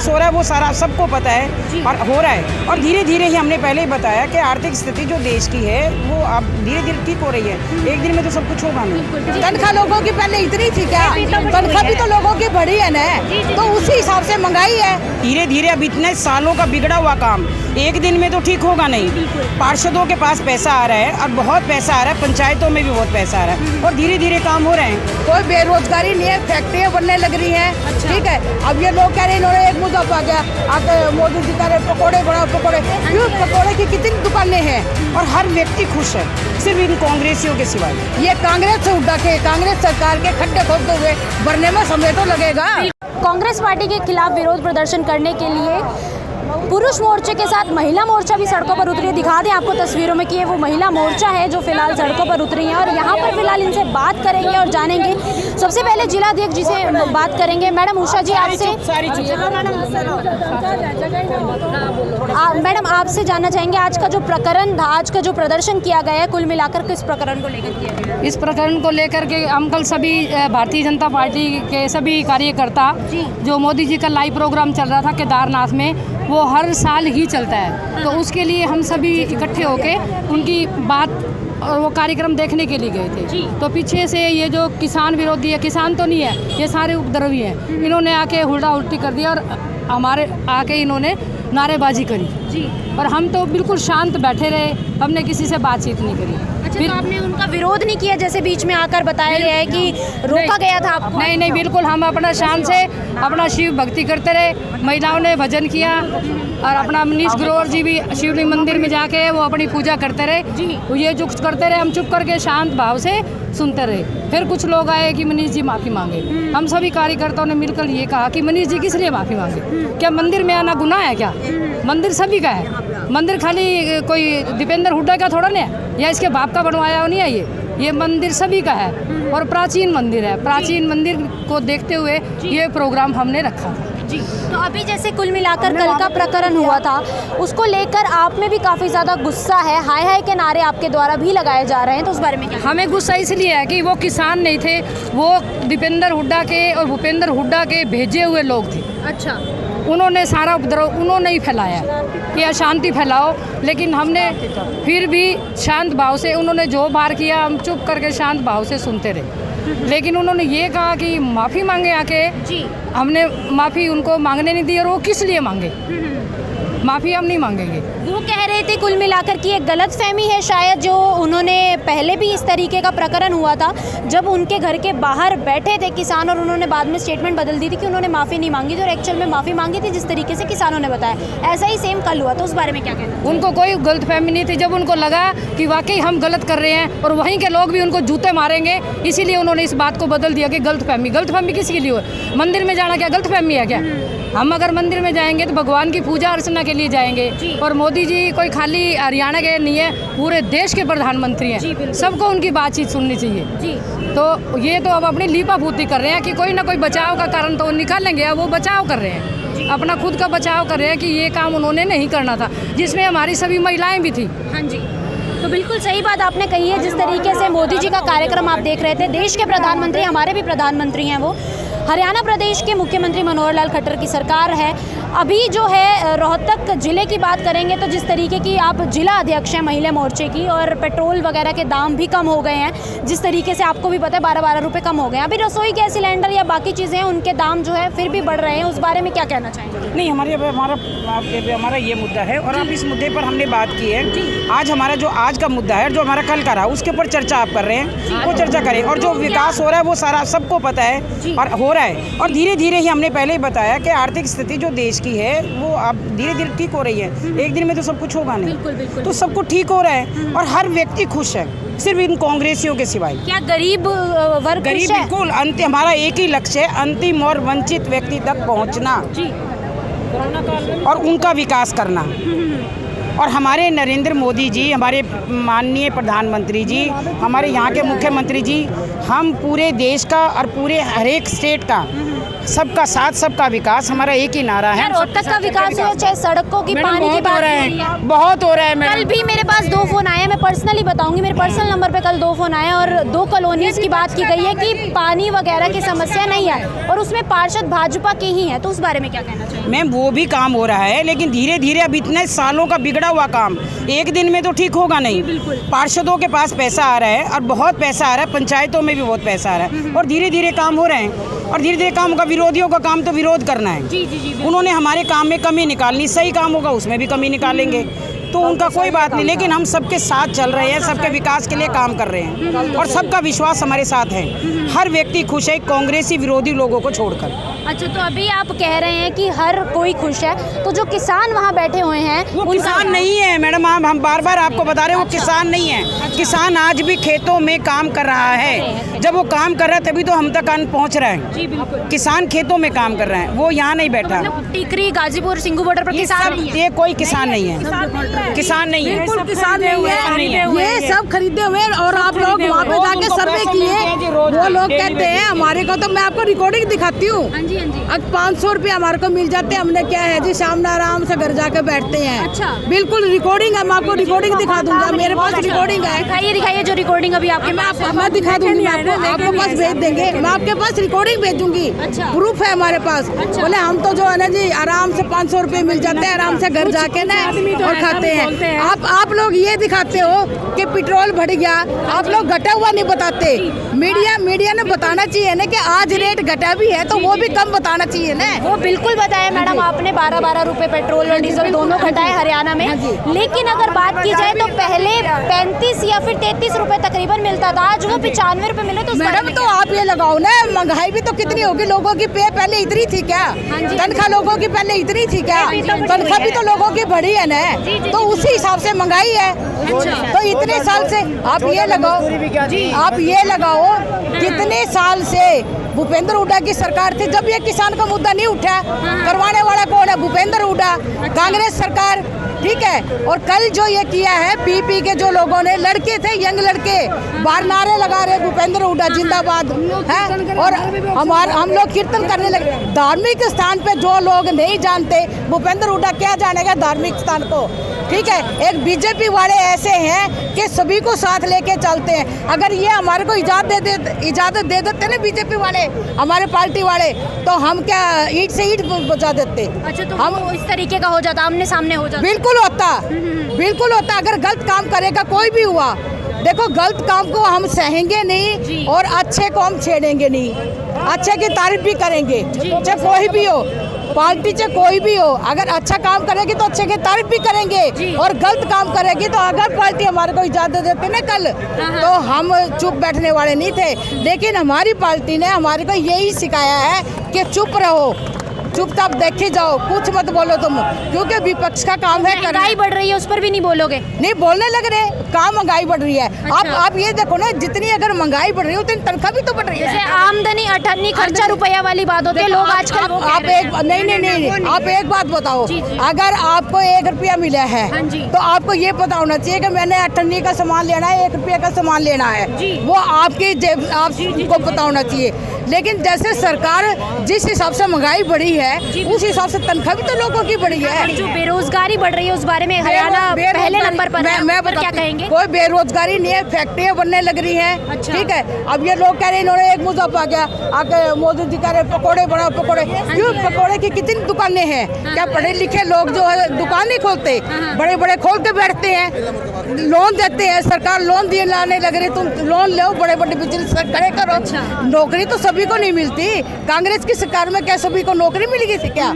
विकास हो रहा है वो सारा सबको पता है और हो रहा है। और धीरे धीरे ही हमने पहले ही बताया कि आर्थिक स्थिति जो देश की है वो अब धीरे धीरे ठीक हो रही है। एक दिन में तो सब कुछ होगा नहीं। तनख्वाह लोगों की पहले इतनी थी क्या? तनख्वाह भी तो लोगों की बढ़ी है ना, तो उसी हिसाब से महंगाई है। धीरे धीरे अब इतने सालों का बिगड़ा हुआ काम एक दिन में तो ठीक होगा नहीं। पार्षदों के पास पैसा आ रहा है और बहुत पैसा आ रहा है, पंचायतों में भी बहुत पैसा आ रहा है और धीरे धीरे काम हो रहे हैं। कोई बेरोजगारी नहीं है, फैक्ट्रियाँ बनने लग रही हैं। ठीक है, अब ये लोग कह रहे हैं इन्होंने एक मुद्दा पा गया, आके मोदी जी कह रहे पकौड़े बनाओ पकौड़े। क्यों? पकौड़े की कितनी दुकानें हैं और हर व्यक्ति खुश है, सिर्फ इन कांग्रेसियों के सिवाय। ये कांग्रेस से उड़ा के कांग्रेस सरकार के खड्डे खोदते हुए भरने में समय तो लगेगा। कांग्रेस पार्टी के खिलाफ विरोध प्रदर्शन करने के लिए पुरुष मोर्चे के साथ महिला मोर्चा भी सड़कों पर उतरी है। दिखा दें आपको तस्वीरों में कि ये वो महिला मोर्चा है जो फिलहाल सड़कों पर उतरी है और यहाँ पर फिलहाल इनसे बात करेंगे और जानेंगे। सबसे पहले जिलाध्यक्ष जी से बात करेंगे। मैडम उषा जी, आपसे मैडम आपसे जानना चाहेंगे आज का जो प्रकरण था, आज का जो प्रदर्शन किया गया है, कुल मिलाकर किस प्रकरण को लेकर किया गया है? इस प्रकरण को लेकर के हम कल सभी भारतीय जनता पार्टी के सभी कार्यकर्ता जो मोदी जी का लाइव प्रोग्राम चल रहा था केदारनाथ में, वो हर साल ही चलता है, तो उसके लिए हम सभी इकट्ठे होके उनकी बात और वो कार्यक्रम देखने के लिए गए थे। तो पीछे से ये जो किसान विरोधी है, किसान तो नहीं है, ये सारे उपद्रवी हैं, इन्होंने आके हुल्डा उल्टी कर दिया और हमारे आके इन्होंने नारेबाजी करी और हम तो बिल्कुल शांत बैठे रहे, हमने किसी से बातचीत नहीं करी। अच्छा, तो आपने उनका विरोध नहीं किया जैसे बीच में आकर बताया गया है कि रोका गया था आपको? नहीं नहीं, बिल्कुल हम अपना शान से अपना शिव भक्ति करते रहे। महिलाओं ने भजन किया और अपना मनीष ग्रोवर जी भी शिवलिंग मंदिर में जाके वो अपनी पूजा करते रहे। ये जो कुछ करते रहे, हम चुप करके शांत भाव से सुनते रहे। फिर कुछ लोग आए कि मनीष जी माफ़ी मांगे। हम सभी कार्यकर्ताओं ने मिलकर ये कहा कि मनीष जी किस लिए माफ़ी मांगे? क्या मंदिर में आना गुनाह है क्या? मंदिर सभी का है, मंदिर खाली कोई दीपेंद्र हुड्डा का थोड़ा नहीं है या इसके बाप का बनवाया नहीं है। ये मंदिर सभी का है और प्राचीन मंदिर है। प्राचीन मंदिर को देखते हुए ये प्रोग्राम हमने रखा था। तो अभी जैसे कुल मिलाकर कल का प्रकरण हुआ था, उसको लेकर आप में भी काफ़ी ज़्यादा गुस्सा है, हाय हाय के नारे आपके द्वारा भी लगाए जा रहे हैं, तो उस बारे में क्या? हमें गुस्सा इसलिए है कि वो किसान नहीं थे, वो दीपेंद्र हुड्डा के और भूपेंद्र हुड्डा के भेजे हुए लोग थे। अच्छा, उन्होंने सारा उपद्रव उन्होंने ही फैलाया कि अशांति फैलाओ, लेकिन हमने फिर भी शांत भाव से, उन्होंने जो बार किया हम चुप करके शांत भाव से सुनते रहे। लेकिन उन्होंने ये कहा कि माफ़ी मांगे आके, हमने माफ़ी उनको मांगने नहीं दी और वो किस लिए मांगे? माफ़ी हम नहीं मांगेंगे। वो कह रहे थे कुल मिलाकर कि एक गलतफहमी है शायद, जो उन्होंने पहले भी इस तरीके का प्रकरण हुआ था जब उनके घर के बाहर बैठे थे किसान और उन्होंने बाद में स्टेटमेंट बदल दी थी कि उन्होंने माफ़ी नहीं मांगी थी और एक्चुअल में माफ़ी मांगी थी जिस तरीके से किसानों ने बताया। ऐसा ही सेम कल हुआ, तो उस बारे में क्या कहना? उनको कोई गलतफहमी नहीं थी। जब उनको लगा कि वाकई हम गलत कर रहे हैं और वहीं के लोग भी उनको जूते मारेंगे, इसीलिए उन्होंने इस बात को बदल दिया कि गलतफहमी किसके लिए हो? मंदिर में जाना क्या गलतफहमी है क्या? हम अगर मंदिर में जाएंगे तो भगवान की पूजा अर्चना के लिए जाएंगे और मोदी जी कोई खाली हरियाणा के नहीं है, पूरे देश के प्रधानमंत्री हैं, सबको उनकी बातचीत सुननी चाहिए। तो ये तो अब अपनी लीपापूर्ति कर रहे हैं कि कोई ना कोई बचाव का कारण तो निकालेंगे। अब वो बचाव कर रहे हैं, अपना खुद का बचाव कर रहे हैं कि ये काम उन्होंने नहीं करना था, जिसमें हमारी सभी महिलाएं भी थी। हाँ जी, तो बिल्कुल सही बात आपने कही है। जिस तरीके से मोदी जी का कार्यक्रम आप देख रहे थे, देश के प्रधानमंत्री, हमारे भी प्रधानमंत्री हैं वो, हरियाणा प्रदेश के मुख्यमंत्री मनोहर लाल खट्टर की सरकार है। अभी जो है रोहतक ज़िले की बात करेंगे तो जिस तरीके की आप जिला अध्यक्ष हैं महिला मोर्चे की, और पेट्रोल वगैरह के दाम भी कम हो गए हैं, जिस तरीके से आपको भी पता है 12-12 रुपये कम हो गए हैं। अभी रसोई गैस सिलेंडर या बाकी चीज़ें हैं उनके दाम जो है फिर भी बढ़ रहे हैं, उस बारे में क्या कहना चाहेंगे? नहीं, हमारा ये मुद्दा है और आप इस मुद्दे पर हमने बात की है। आज हमारा जो आज का मुद्दा है, जो हमारा कल का रहा, उसके ऊपर चर्चा आप कर रहे हैं, वो चर्चा करें। और जो विकास हो रहा है वो सारा सबको पता है और हो रहा है और धीरे धीरे ही हमने पहले ही बताया कि आर्थिक स्थिति जो देश की है वो अब धीरे धीरे ठीक हो रही है। एक दिन में तो सब कुछ होगा नहीं, तो सब कुछ ठीक हो रहा है और हर व्यक्ति खुश है, सिर्फ इन कांग्रेसियों के सिवाय। क्या गरीब वर्ग? गरीब बिल्कुल अंतिम, हमारा एक ही लक्ष्य है, अंतिम और वंचित व्यक्ति तक पहुंचना और उनका विकास करना। और हमारे नरेंद्र मोदी जी, हमारे माननीय प्रधानमंत्री जी, हमारे यहाँ के मुख्यमंत्री जी, हम पूरे देश का और पूरे हर एक स्टेट का सबका साथ सबका विकास हमारा एक ही नारा है। रोहतक का विकास हो चाहे सड़कों की, पानी की बात हो रही है, बहुत हो रहा है मैडम। कल भी मेरे पास 2 फोन आए, मैं पर्सनली बताऊंगी, मेरे पर्सनल नंबर पे कल 2 फोन आए और 2 कॉलोनीज की बात की गई है कि पानी वगैरह की समस्या नहीं है और उसमें पार्षद भाजपा के ही हैं, तो उस बारे में क्या कहना चाहिए? मैम वो भी काम हो रहा है, लेकिन धीरे धीरे अब इतने सालों का बिगड़ा हुआ काम एक दिन में तो ठीक होगा नहीं। पार्षदों के पास पैसा आ रहा है और बहुत पैसा आ रहा है, पंचायतों में भी बहुत पैसा आ रहा है और धीरे धीरे काम हो रहे हैं और धीरे धीरे काम होगा। विरोधियों का काम तो विरोध करना है। जी, उन्होंने हमारे काम में कमी निकालनी, सही काम होगा उसमें भी कमी निकालेंगे, तो उनका कोई बात नहीं, लेकिन हम सबके साथ चल रहे हैं, सबके विकास के लिए काम कर रहे हैं और सबका विश्वास हमारे साथ है। हर व्यक्ति खुश है, कांग्रेसी विरोधी लोगों को छोड़कर। अच्छा, तो अभी आप कह रहे हैं कि हर कोई खुश है, तो जो किसान वहाँ बैठे हुए हैं वो उनका किसान नहीं है मैडम, हम बार बार आपको बता रहे हैं वो किसान नहीं है। किसान आज भी खेतों में काम कर रहा है, जब वो काम कर रहा है तभी तो हम तक अन्न पहुँच रहा है। जी बिल्कुल, किसान खेतों में काम कर रहे हैं, वो यहाँ नहीं बैठा। टिकरी, गाजीपुर, सिंगू बॉर्डर पर किसान नहीं है। ये कोई किसान नहीं है, किसान नहीं है, बिल्कुल किसान नहीं है, ये सब खरीदे हुए हैं। और आप लोग वहाँ पे जाके सर्वे किए, वो लोग कहते हैं हमारे को, तो मैं आपको रिकॉर्डिंग दिखाती हूँ। अब 500 रुपये हमारे को मिल जाते हैं, हमने क्या है जी शाम में आराम से घर जाके बैठते हैं। अच्छा, बिल्कुल रिकॉर्डिंग है, मैं आपको रिकॉर्डिंग दिखा दूंगा, मेरे पास रिकॉर्डिंग है। दिखाइए जो रिकॉर्डिंग अभी आपके पास है। मैं दिखा दूंगी, आपको पास भेज देंगे, मैं आपके पास रिकॉर्डिंग भेजूंगी। अच्छा, प्रूफ है हमारे पास। बोले हम तो जो है ना जी आराम से 500 रुपये मिल जाते हैं, आराम से घर जाके ना और खाते हैं। आप लोग ये दिखाते हो कि पेट्रोल बढ़ गया, आप लोग घटा हुआ नहीं बताते। मीडिया ने बताना चाहिए ना कि आज रेट घटा भी है तो वो भी कम बताना चाहिए ना। वो बिल्कुल बताया मैडम आपने, 12-12 रुपए पेट्रोल और डीजल दोनों घटाए हरियाणा में। लेकिन अगर बात की जाए तो पहले 35 या फिर 33 रुपए तकरीबन मिलता था, आज वो 95 रुपए मिले। तो मैडम तो आप ये लगाओ ना, महंगाई भी तो कितनी होगी, लोगों की पे पहले इतनी थी क्या? तनख्वाह लोगों की पहले इतनी थी क्या? तनख्वाह भी तो लोगों की बढ़ी है ना, तो उसी हिसाब से महंगाई है। तो इतने साल से आप ये लगाओ कितने साल से भूपेंद्र हुड्डा की सरकार थी, जब ये किसान का मुद्दा नहीं उठा, करवाने वाला कौन है? भूपेंद्र हुड्डा, कांग्रेस सरकार, ठीक है। और कल जो ये किया है पी के जो लोगों ने, लड़के थे, यंग लड़के, बाहर नारे लगा रहे भूपेंद्र हुड्डा जिंदाबाद है, और हम लोग कीर्तन करने लगे। धार्मिक स्थान पे जो लोग नहीं जानते, भूपेंद्र हुड्डा क्या जानेगा धार्मिक स्थान को, ठीक है। एक बीजेपी वाले ऐसे हैं कि सभी को साथ लेके चलते हैं। अगर ये हमारे को इजाजत दे देते ना बीजेपी वाले, हमारे पार्टी वाले, तो हम क्या ईंट से ईंट बजा देते। अच्छा, तो हम इस तरीके का हो जाता, आमने सामने हो जाता। बिल्कुल होता। अगर गलत काम करेगा कोई भी हुआ, देखो गलत काम को हम सहेंगे नहीं और अच्छे को हम छेड़ेंगे नहीं, अच्छे की तारीफ भी करेंगे, चाहे कोई भी हो, पार्टी चाहे कोई भी हो। अगर अच्छा काम करेगी तो अच्छे की तारीफ भी करेंगे, और गलत काम करेगी तो अगर पार्टी हमारे को इजाजत देते ना कल, तो हम चुप बैठने वाले नहीं थे। लेकिन हमारी पार्टी ने हमारे को यही सिखाया है कि चुप रहो, चुपचाप देखे जाओ, कुछ मत बोलो तुम, क्योंकि विपक्ष का काम है। महंगाई बढ़ रही है, उस पर भी नहीं बोलोगे? नहीं बोलने लग रहे, कहाँ महंगाई बढ़ रही है। अच्छा। आप ये देखो ना, जितनी अगर महंगाई बढ़ रही है उतनी तनख्वाह भी तो बढ़ रही है। जैसे आमदनी 98 खर्चा रुपया वाली बात होती है, लोग आजकल आप एक बात बताओ, अगर आपको 1 रुपया मिला है तो आपको ये पता होना चाहिए कि मैंने 98 का सामान लेना है, 1 रुपये का सामान लेना है, वो आपकी जेब, आपको पता होना चाहिए। लेकिन जैसे सरकार जिस हिसाब से महंगाई बढ़ी है, उस हिसाब से तनख्वाह भी तो लोगों की बढ़ी है। जो बेरोजगारी बढ़ रही है उस बारे में हरियाणा पहले नंबर पर है, मैं क्या कहेंगे? कोई बेरोजगारी नहीं है, फैक्ट्रियाँ बनने लग रही हैं। अच्छा। ठीक है। अब ये लोग कह रहे हैं, इन्होंने एक मुद्दा पा गया, आके मोदी जी कह रहे पकौड़े बनाओ, पकौड़े। क्यों? पकौड़े की कितनी दुकानें हैं? क्या पढ़े लिखे लोग जो है दुकान नहीं खोलते, बड़े बड़े खोल के बैठते हैं, लोन देते हैं, सरकार लोन दिए लाने लग रही, तुम लोन लो, बड़े बड़े बिजनेस खड़े करो। नौकरी तो सभी को नहीं मिलती, कांग्रेस की सरकार में क्या सभी को नौकरी मिलेगी थी क्या?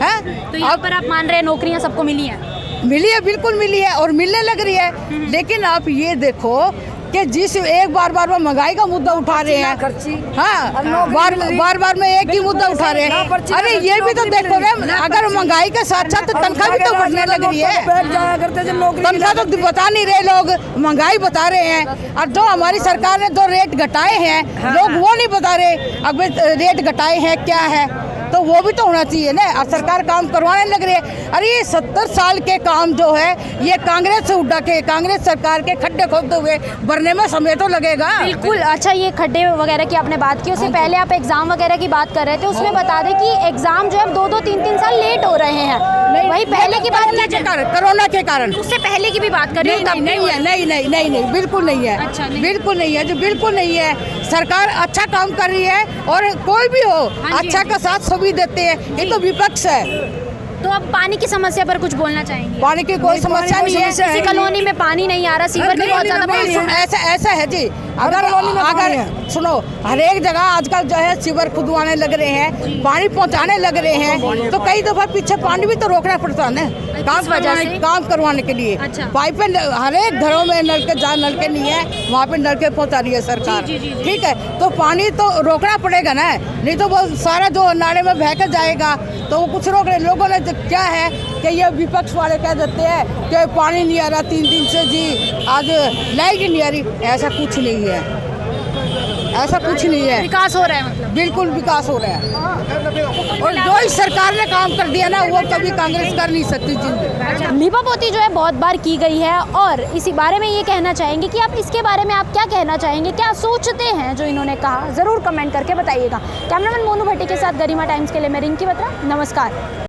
है? तो यहाँ पर आप मान रहे हैं नौकरियाँ सबको मिली हैं? मिली है, बिल्कुल मिली है और मिलने लग रही है। लेकिन आप ये देखो कि जिस एक बार महंगाई का मुद्दा उठा रहे हैं, हाँ, बार में एक ही मुद्दा उठा रहे हैं। अरे ये भी तो देखो ना, अगर महंगाई के साथ साथ तनख्वाह भी तो बढ़ने लग रही है। तनख्वाह तो बता नहीं रहे लोग, महंगाई बता रहे हैं। और जो हमारी सरकार ने जो रेट घटाए हैं, लोग वो नहीं बता रहे। अब रेट घटाए हैं क्या है, तो वो भी तो होना चाहिए ना। और सरकार काम करवाने लग रही है। अरे ये 70 साल के काम जो है ये कांग्रेस से उड़ा के कांग्रेस सरकार के खड्डे खोदते हुए भरने में समय तो लगेगा। बिल्कुल। अच्छा, ये खड्डे वगैरह की आपने बात की, उससे पहले आप एग्जाम वगैरह की बात कर रहे थे, उसमें बता दें कि एग्जाम जो है 2-2, 3-3 साल लेट हो रहे हैं। वही पहले की बात कोरोना के कारण उससे पहले की भी बात कर रही हूँ। नहीं, बिल्कुल नहीं है। अच्छा, नहीं। बिल्कुल नहीं है, जो बिल्कुल नहीं है। सरकार अच्छा काम कर रही है और कोई भी हो अच्छा का साथ सभी देते हैं। ये तो विपक्ष है। तो अब पानी की समस्या पर कुछ बोलना चाहेंगे? पानी की कोई समस्या नहीं है। किसी कॉलोनी में पानी नहीं आ रहा, सीवर की बहुत ज्यादा प्रॉब्लम है। ऐसा है जी। अगर सुनो, हर एक जगह आजकल जो है सीवर खुदवाने लग रहे हैं, पानी पहुंचाने लग रहे हैं, तो कई दफा पीछे पानी भी तो रोकना पड़ता है ना काम करवाने के लिए। अच्छा। पाइपें हर एक घरों में नलके, जहाँ नलके नहीं है वहाँ पे नलके पहुंचा रही है सरकार। ठीक है, तो पानी तो रोकना पड़ेगा ना, नहीं तो वो सारा जो नाले में बह कर जाएगा। तो वो कुछ रोक रहे लोगों ने क्या है कि ये विपक्ष वाले कह देते हैं कि पानी नहीं आ रहा 3 दिन से जी, आज लाइट नहीं आ रही। ऐसा कुछ नहीं है, ऐसा कुछ नहीं है। विकास हो रहा है मतलब? बिल्कुल विकास हो रहा है। और जो इस सरकार ने काम कर दिया ना वो कभी कांग्रेस कर नहीं सकती जिंदगी। लीपापोती जो है बहुत बार की गई है, और इसी बारे में ये कहना चाहेंगे कि आप इसके बारे में आप क्या कहना चाहेंगे, क्या सोचते हैं जो इन्होंने कहा, ज़रूर कमेंट करके बताइएगा। कैमरामैन मोनू भट्टी के साथ गरिमा टाइम्स के लिए मैं रिंकी बत्रा, नमस्कार।